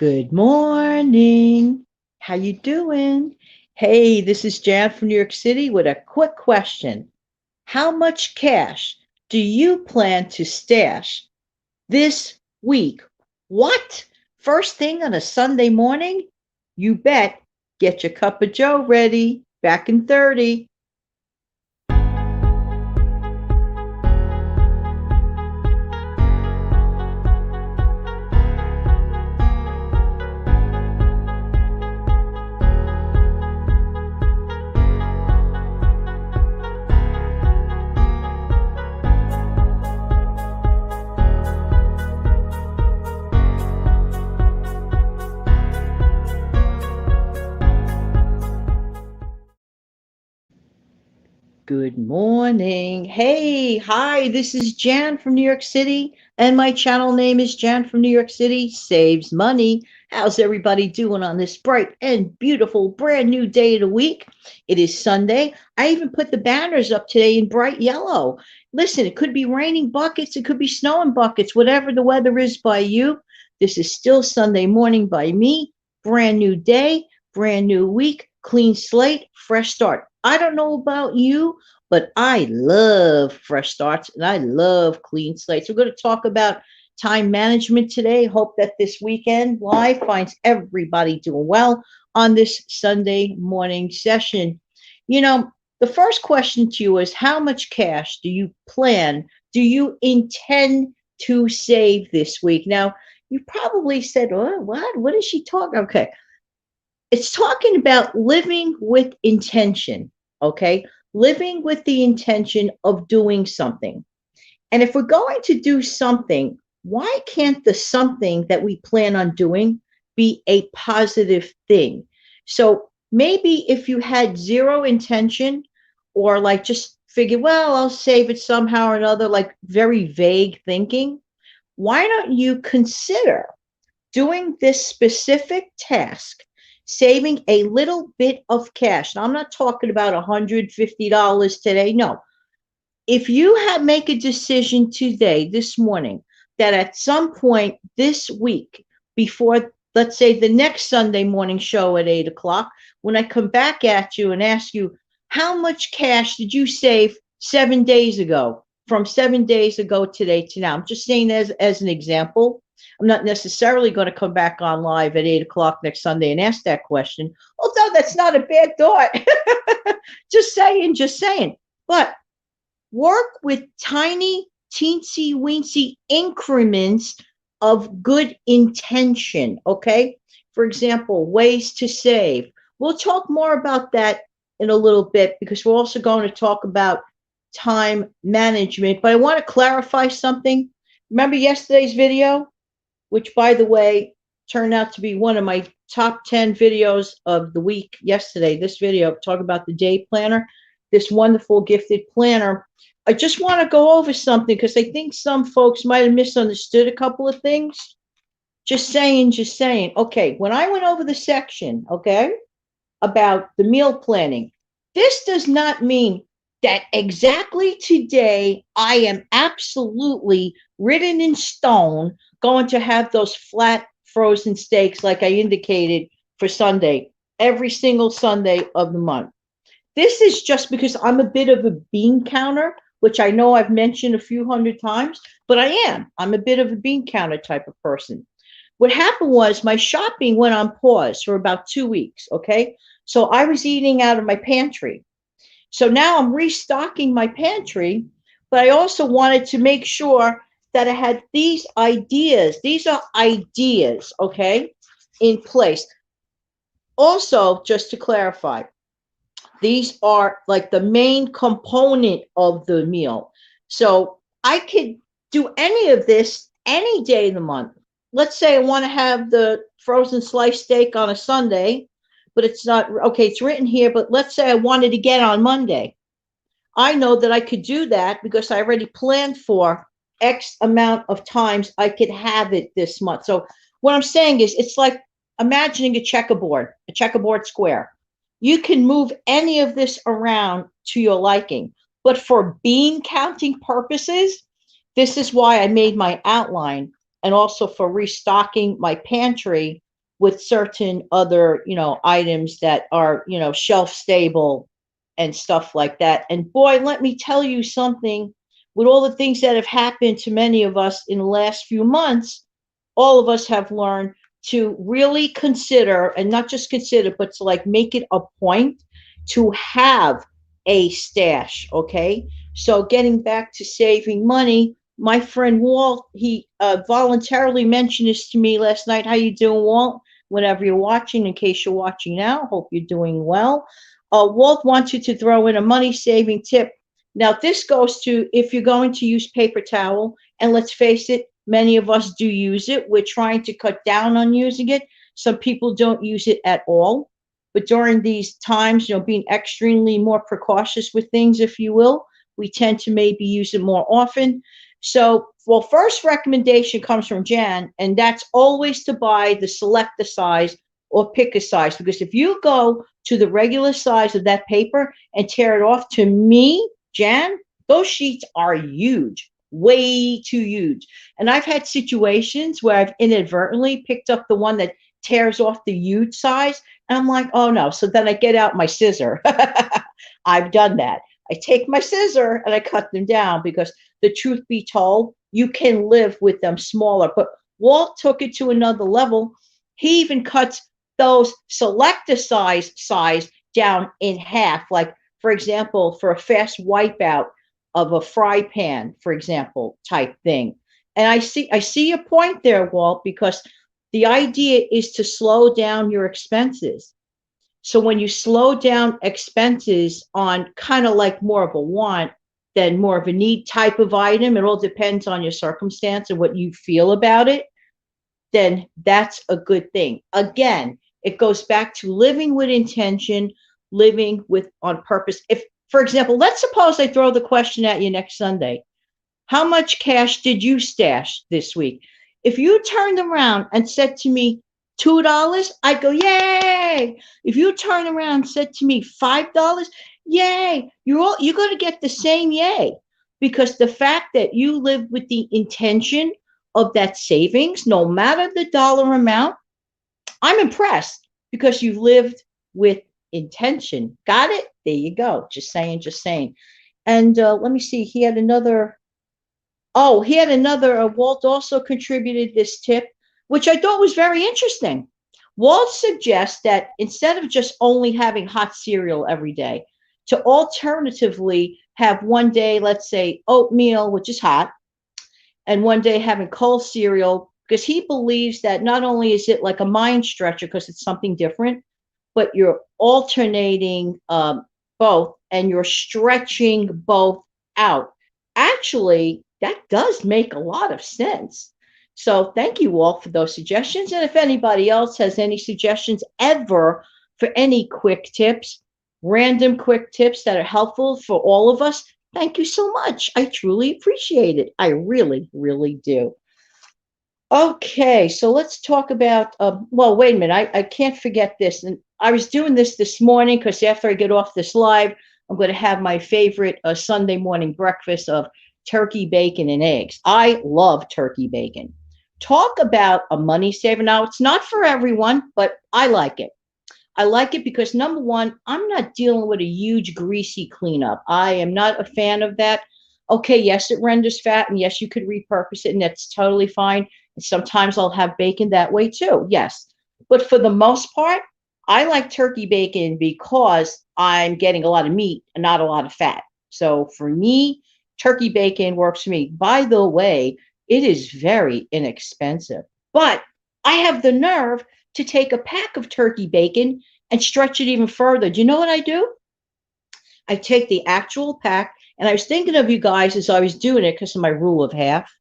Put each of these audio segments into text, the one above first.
Good morning. How you doing? Hey, this is Jan from New York City with a quick question. How much cash do you plan to stash this week? What? First thing on a Sunday morning? You bet. Get your cup of joe ready. Back in 30. Good morning. Hey, hi, this is Jan from New York City, and my channel name is Jan from New York City Saves Money. How's everybody doing on this bright and beautiful brand new day of the week? It is Sunday. I even put the banners up today in bright yellow. Listen, it could be raining buckets, it could be snowing buckets, whatever the weather is by you. This is still Sunday morning by me. Brand new day, brand new week, clean slate, fresh start. I don't know about you, but I love fresh starts and I love clean slates. We're going to talk about time management today. Hope that this weekend live finds everybody doing well on this Sunday morning session. You know, the first question to you is how much cash do you intend to save this week? Now, you probably said, oh, what? What is she talking? Okay. It's talking about living with intention. Okay, living with the intention of doing something. And if we're going to do something, why can't the something that we plan on doing be a positive thing? So maybe if you had zero intention or like just figure, well, I'll save it somehow or another, like very vague thinking, why don't you consider doing this specific task, saving a little bit of cash? Now, I'm not talking about $150 today. No. If you make a decision today, this morning, that at some point this week, before, let's say, the next Sunday morning show at 8 o'clock, when I come back at you and ask you, how much cash did you save 7 days ago, from 7 days ago today to now? I'm just saying as an example. I'm not necessarily going to come back on live at 8 o'clock next Sunday and ask that question, although that's not a bad thought. Just saying, just saying. But work with tiny, teensy weensy increments of good intention. Okay. For example, ways to save. We'll talk more about that in a little bit because we're also going to talk about time management. But I want to clarify something. Remember yesterday's video, which, by the way, turned out to be one of my top 10 videos of the week yesterday. This video, talk about the day planner, this wonderful gifted planner. I just want to go over something because I think some folks might have misunderstood a couple of things. Just saying, just saying. Okay, when I went over the section, okay, about the meal planning, this does not mean that exactly today I am absolutely written in stone going to have those flat frozen steaks like I indicated for Sunday, every single Sunday of the month. This is just because I'm a bit of a bean counter, which I know I've mentioned a few hundred times, but I am. I'm a bit of a bean counter type of person. What happened was my shopping went on pause for about 2 weeks, okay? So I was eating out of my pantry. So now I'm restocking my pantry, but I also wanted to make sure that I had these ideas. These are ideas, okay, in place. Also, just to clarify, these are like the main component of the meal. So I could do any of this any day of the month. Let's say I want to have the frozen sliced steak on a Sunday, but it's not okay. It's written here, but let's say I wanted to get on Monday. I know that I could do that because I already planned for X amount of times I could have it this month. So what I'm saying is it's like imagining a checkerboard square. You can move any of this around to your liking. But for bean counting purposes, this is why I made my outline, and also for restocking my pantry. with certain other, items that are, shelf stable and stuff like that. And boy, let me tell you something, with all the things that have happened to many of us in the last few months, all of us have learned to really consider, and not just consider, but to like make it a point to have a stash. Okay. So getting back to saving money, my friend Walt, he voluntarily mentioned this to me last night. How you doing, Walt? Whenever you're watching, in case you're watching now, hope you're doing well. Walt wants you to throw in a money saving tip. Now, this goes to if you're going to use paper towel, and let's face it, many of us do use it. We're trying to cut down on using it. Some people don't use it at all. But during these times, being extremely more precautious with things, if you will, we tend to maybe use it more often. So, well, first recommendation comes from Jan, and that's always to buy the select the size or pick a size. Because if you go to the regular size of that paper and tear it off, to me, Jan, those sheets are huge, way too huge. And I've had situations where I've inadvertently picked up the one that tears off the huge size. And I'm like, oh no. So then I get out my scissor. I've done that. I take my scissor and I cut them down, because the truth be told, you can live with them smaller. But Walt took it to another level. He even cuts those selector size down in half. Like, for example, for a fast wipeout of a fry pan, for example, type thing. And I see your point there, Walt, because the idea is to slow down your expenses. So when you slow down expenses on kind of like more of a want than more of a need type of item, it all depends on your circumstance and what you feel about it, then that's a good thing. Again, it goes back to living with intention, living with on purpose. If, for example, let's suppose I throw the question at you next Sunday. How much cash did you stash this week? If you turned around and said to me, $2, I'd go, yay. If you turn around and said to me, $5, yay. You're going to get the same yay, because the fact that you live with the intention of that savings, no matter the dollar amount, I'm impressed, because you've lived with intention. Got it? There you go. Just saying, just saying. And let me see. He had another. Walt also contributed this tip, which I thought was very interesting. Walt suggests that instead of just only having hot cereal every day, to alternatively have one day, let's say, oatmeal, which is hot, and one day having cold cereal, because he believes that not only is it like a mind stretcher because it's something different, but you're alternating both, and you're stretching both out. Actually, that does make a lot of sense. So thank you all for those suggestions. And if anybody else has any suggestions ever for any quick tips, random quick tips that are helpful for all of us, thank you so much. I truly appreciate it. I really, really do. Okay, so let's talk about, well, wait a minute. I can't forget this. And I was doing this morning because after I get off this live, I'm going to have my favorite Sunday morning breakfast of turkey, bacon, and eggs. I love turkey bacon. Talk about a money saver. Now, it's not for everyone, but I like it. I like it because, number one, I'm not dealing with a huge greasy cleanup. I am not a fan of that. Okay, yes, it renders fat, and yes, you could repurpose it, and that's totally fine. And sometimes I'll have bacon that way too, yes. But for the most part, I like turkey bacon because I'm getting a lot of meat and not a lot of fat. So for me, turkey bacon works for me. By the way, it is very inexpensive, but I have the nerve to take a pack of turkey bacon and stretch it even further. Do you know what I do? I take the actual pack, and I was thinking of you guys as I was doing it because of my rule of half.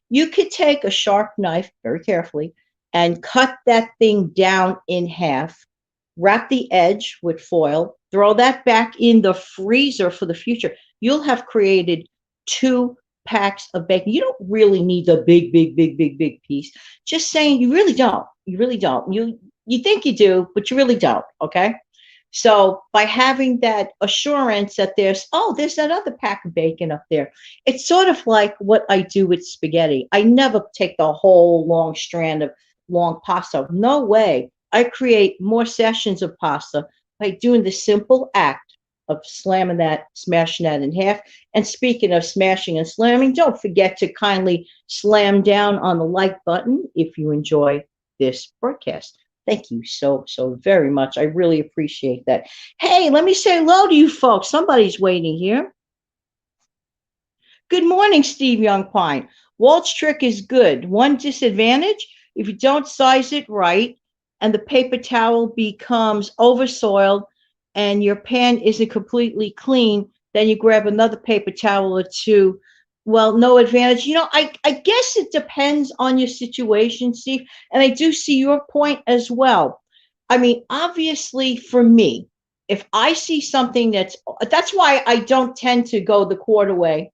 You could take a sharp knife very carefully and cut that thing down in half, wrap the edge with foil, throw that back in the freezer for the future. You'll have created 2 packs of bacon. You don't really need the big piece. Just saying, you really don't. You really don't. You think you do, but you really don't. Okay. So by having that assurance that there's that other pack of bacon up there, it's sort of like what I do with spaghetti. I never take the whole long strand of long pasta. No way. I create more sessions of pasta by doing the simple act of smashing that in half. And speaking of smashing and slamming, don't forget to kindly slam down on the like button if you enjoy this broadcast. Thank you so very much. I really appreciate that. Hey, let me say hello to you folks. Somebody's waiting here. Good morning, Steve Youngpine. Walt's trick is good. One disadvantage, if you don't size it right and the paper towel becomes oversoiled and your pan isn't completely clean, then you grab another paper towel or two. Well, no advantage. I guess it depends on your situation, Steve. And I do see your point as well. I mean, obviously, for me, if I see something that's why I don't tend to go the quarter way.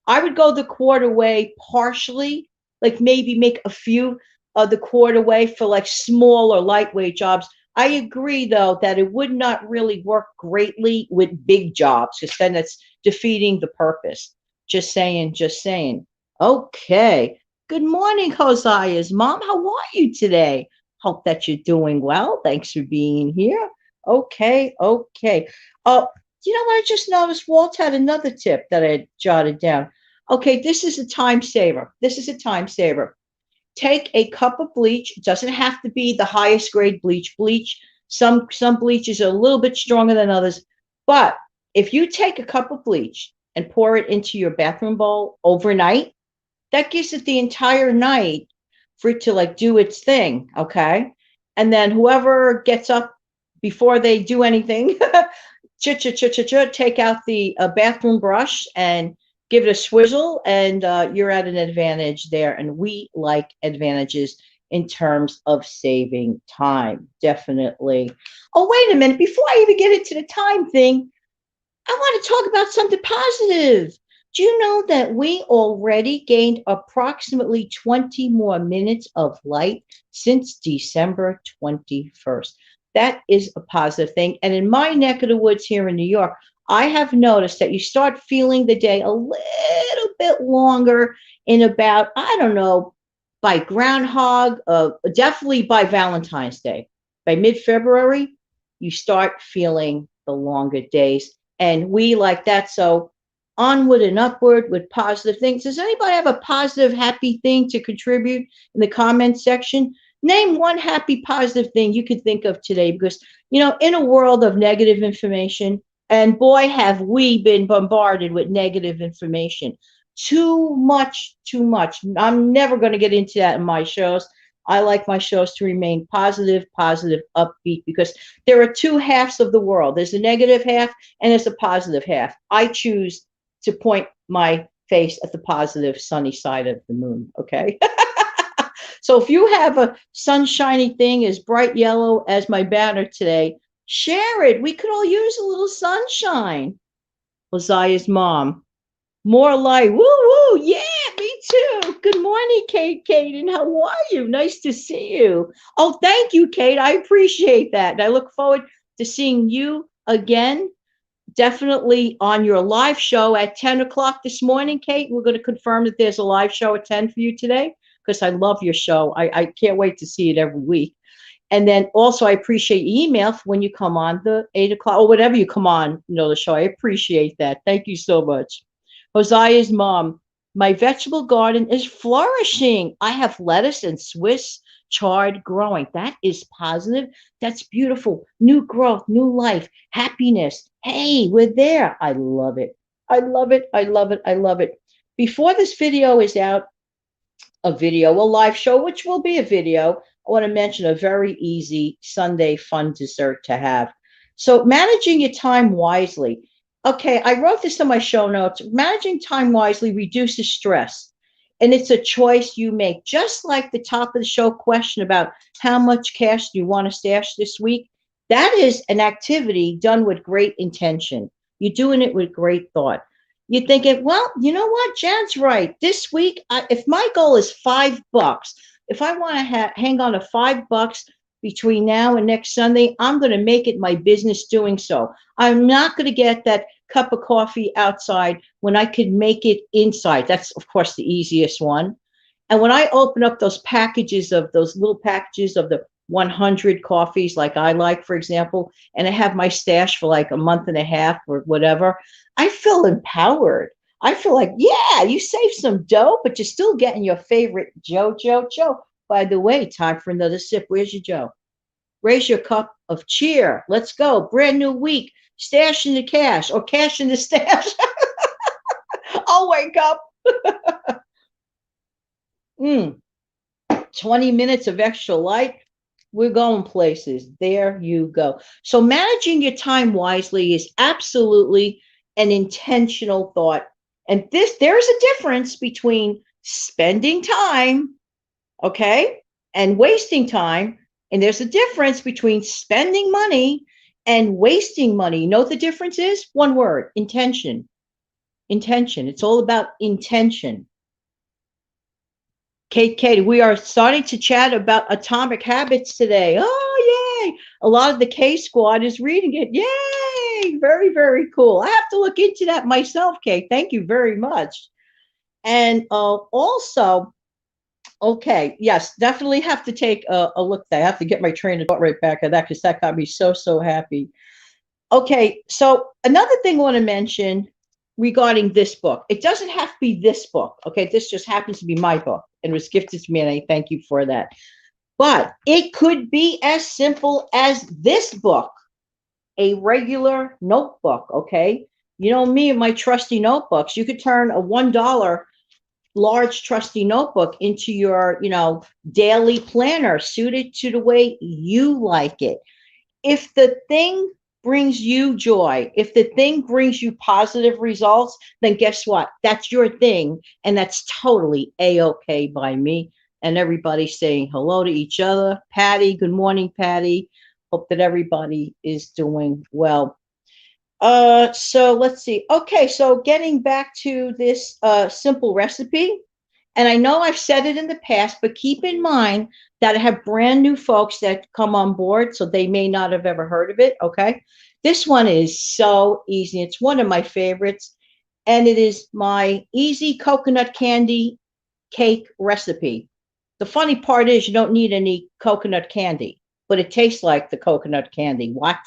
I would go the quarter way partially, like maybe make a few of the quarter way for like small or lightweight jobs. I agree, though, that it would not really work greatly with big jobs because then it's defeating the purpose. Just saying, just saying. Okay. Good morning, Hosea's mom. How are you today? Hope that you're doing well. Thanks for being here. Okay, okay. You know what? I just noticed Walt had another tip that I had jotted down. Okay, this is a time saver. This is a time saver. Take a cup of bleach. It doesn't have to be the highest grade bleach. Some bleaches are a little bit stronger than others. But if you take a cup of bleach and pour it into your bathroom bowl overnight, that gives it the entire night for it to like do its thing. Okay. And then whoever gets up before they do anything, take out the bathroom brush and give it a swizzle, and you're at an advantage there. And we like advantages in terms of saving time. Definitely. Oh, wait a minute. Before I even get into the time thing, I want to talk about something positive. Do you know that we already gained approximately 20 more minutes of light since December 21st? That is a positive thing. And in my neck of the woods here in New York, I have noticed that you start feeling the day a little bit longer in about, I don't know, by Groundhog, definitely by Valentine's Day. By mid-February, you start feeling the longer days. And we like that. So onward and upward with positive things. Does anybody have a positive, happy thing to contribute in the comment section? Name one happy, positive thing you could think of today, because, in a world of negative information, and boy, have we been bombarded with negative information. Too much, too much. I'm never going to get into that in my shows. I like my shows to remain positive, upbeat, because there are two halves of the world. There's a negative half and there's a positive half. I choose to point my face at the positive, sunny side of the moon. Okay. So if you have a sunshiny thing as bright yellow as my banner today, share it. We could all use a little sunshine. Hosea's mom. More light. Woo woo. Yeah, me too. Good morning, Kate. And how are you? Nice to see you. Oh, thank you, Kate. I appreciate that. And I look forward to seeing you again. Definitely on your live show at 10 o'clock this morning, Kate. We're going to confirm that there's a live show at 10 for you today, because I love your show. I can't wait to see it every week. And then also I appreciate email when you come on the 8 o'clock or whatever you come on, the show. I appreciate that. Thank you so much. Hosea's mom. My vegetable garden is flourishing. I have lettuce and Swiss chard growing. That is positive. That's beautiful. New growth, new life, happiness. Hey, we're there. I love it. I love it. I love it. I love it. Before this video is out, a live show, which will be a video, I want to mention a very easy Sunday fun dessert to have. So managing your time wisely. Okay, I wrote this in my show notes. Managing time wisely reduces stress. And it's a choice you make. Just like the top of the show question about how much cash do you want to stash this week? That is an activity done with great intention. You're doing it with great thought. You're thinking, well, you know what? Jan's right. This week, if my goal is $5, if I want to hang on to $5 between now and next Sunday, I'm going to make it my business doing so. I'm not going to get that cup of coffee outside when I could make it inside. That's, of course, the easiest one. And when I open up those packages of those little packages of the 100 coffees, like I like, for example, and I have my stash for like a month and a half or whatever, I feel empowered. I feel like, yeah, you saved some dough, but you're still getting your favorite Joe, Joe, Joe. By the way, time for another sip. Where's your Joe? Raise your cup of cheer. Let's go. Brand new week. Stash in the cash or cash in the stash. I'll wake up. 20 minutes of extra light. We're going places. There you go. So managing your time wisely is absolutely an intentional thought. And there's a difference between spending time, okay, and wasting time. And there's a difference between spending money and wasting money. You know what the difference is? One word: intention. Intention. It's all about intention. Katie, we are starting to chat about Atomic Habits today. Oh, yay. A lot of the K squad is reading it. Yay. Very, very cool. I have to look into that myself, Kate. Thank you very much. And also, okay, yes, definitely have to take a look. I have to get my train of thought right back at that because that got me so, so happy. Okay, so another thing I want to mention regarding this book. It doesn't have to be this book. Okay, this just happens to be my book and was gifted to me, and I thank you for that. But it could be as simple as this book, a regular notebook. Okay, you know me and my trusty notebooks. You could turn a $1 large trusty notebook into your, daily planner, suited to the way you like it. If the thing brings you joy, if the thing brings you positive results, then guess what? That's your thing. And that's totally A-OK by me. And everybody saying hello to each other. Patty, good morning, Patty. Hope that everybody is doing well. So let's see. Okay, so getting back to this simple recipe. And I know I've said it in the past, but keep in mind that I have brand new folks that come on board, so they may not have ever heard of it. Okay. This one is so easy. It's one of my favorites, and it is my easy coconut candy cake recipe. The funny part is you don't need any coconut candy, but it tastes like the coconut candy. What?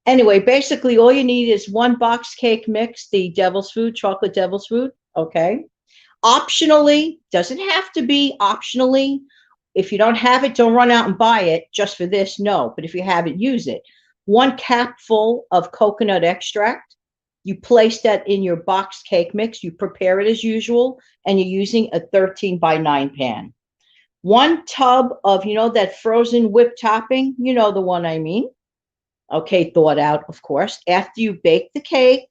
Anyway, basically all you need is one box cake mix, the Devil's Food, chocolate Devil's Food. Okay. Optionally, doesn't have to be optionally. If you don't have it, don't run out and buy it just for this. No, but if you have it, use it. 1 capful of coconut extract. You place that in your box cake mix. You prepare it as usual, and you're using a 13 by 9 pan. 1 tub of, that frozen whipped topping. You know the one I mean. Okay, thawed out, of course. After you bake the cake,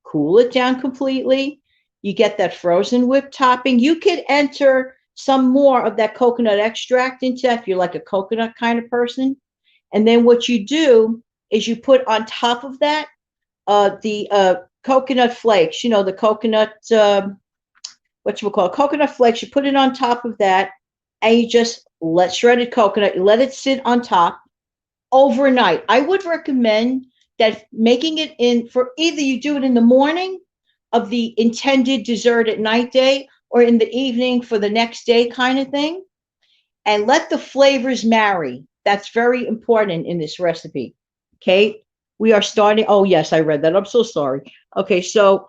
cool it down completely. You get that frozen whipped topping. You could enter some more of that coconut extract into that if you're like a coconut kind of person. And then what you do is you put on top of that the coconut flakes, the coconut, coconut flakes. You put it on top of that, and you just let shredded coconut, you let it sit on top overnight. I would recommend that making it in for either you do it in the morning of the intended dessert at night day, or in the evening for the next day kind of thing, and let the flavors marry. That's very important in this recipe. Kate, we are starting. Oh, yes, I read that. I'm so sorry. Okay, so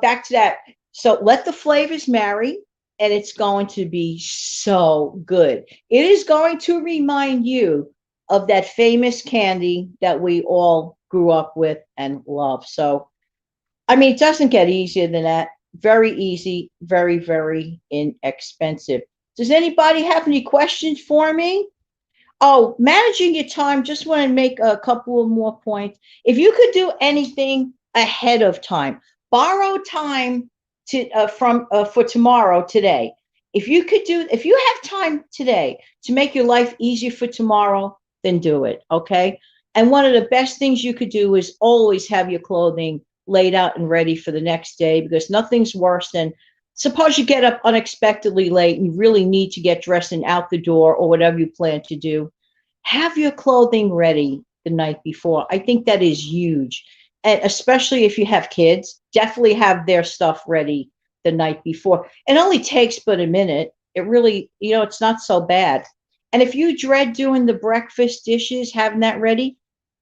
back to that. So let the flavors marry, and it's going to be so good. It is going to remind you of that famous candy that we all grew up with and love. So I mean, it doesn't get easier than that. Very easy, very, very inexpensive. Does anybody have any questions for me? Oh, managing your time, just want to make a couple of more points. If you could do anything ahead of time, borrow time for tomorrow, today. If you have time today to make your life easier for tomorrow, then do it. Okay. And one of the best things you could do is always have your clothing laid out and ready for the next day, because nothing's worse than, suppose you get up unexpectedly late and you really need to get dressed and out the door or whatever you plan to do. Have your clothing ready the night before. I think that is huge. And especially if you have kids, definitely have their stuff ready the night before. It only takes but a minute. It really, it's not so bad. And if you dread doing the breakfast dishes, having that ready,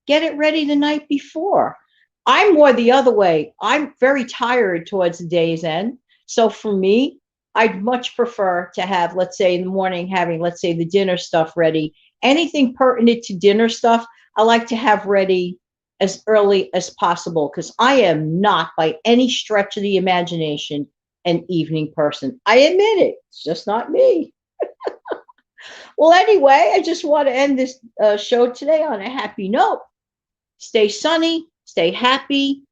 get it ready the night before. I'm more the other way. I'm very tired towards the day's end. So for me, I'd much prefer to have, let's say, in the morning, having, let's say, the dinner stuff ready. Anything pertinent to dinner stuff, I like to have ready as early as possible because I am not by any stretch of the imagination an evening person. I admit it. It's just not me. Well, anyway, I just want to end this show today on a happy note. Stay sunny, stay happy.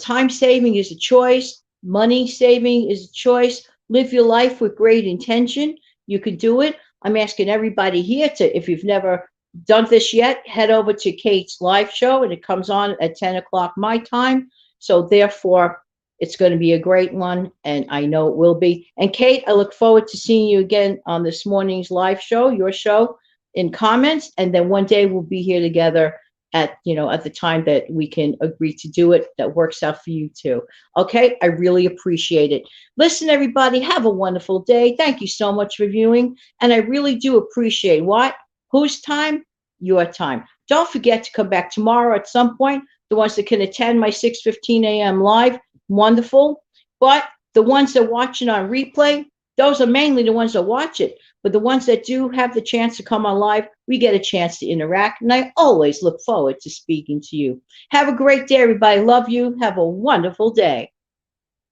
Time saving is a choice. Money saving is a choice. Live your life with great intention. You could do it. I'm asking everybody here to, if you've never done this yet, head over to Kate's live show, and it comes on at 10 o'clock my time. So therefore, it's going to be a great one, and I know it will be. And Kate, I look forward to seeing you again on this morning's live show, your show, in comments, and then one day we'll be here together at at the time that we can agree to do it, that works out for you too. Okay, I really appreciate it. Listen, everybody, have a wonderful day. Thank you so much for viewing, and I really do appreciate what whose time, your time. Don't forget to come back tomorrow at some point. The ones that can attend my 6:15 a.m. live, wonderful. But the ones that are watching on replay, those are mainly the ones that watch it. But the ones that do have the chance to come on live, we get a chance to interact. And I always look forward to speaking to you. Have a great day, everybody. Love you. Have a wonderful day.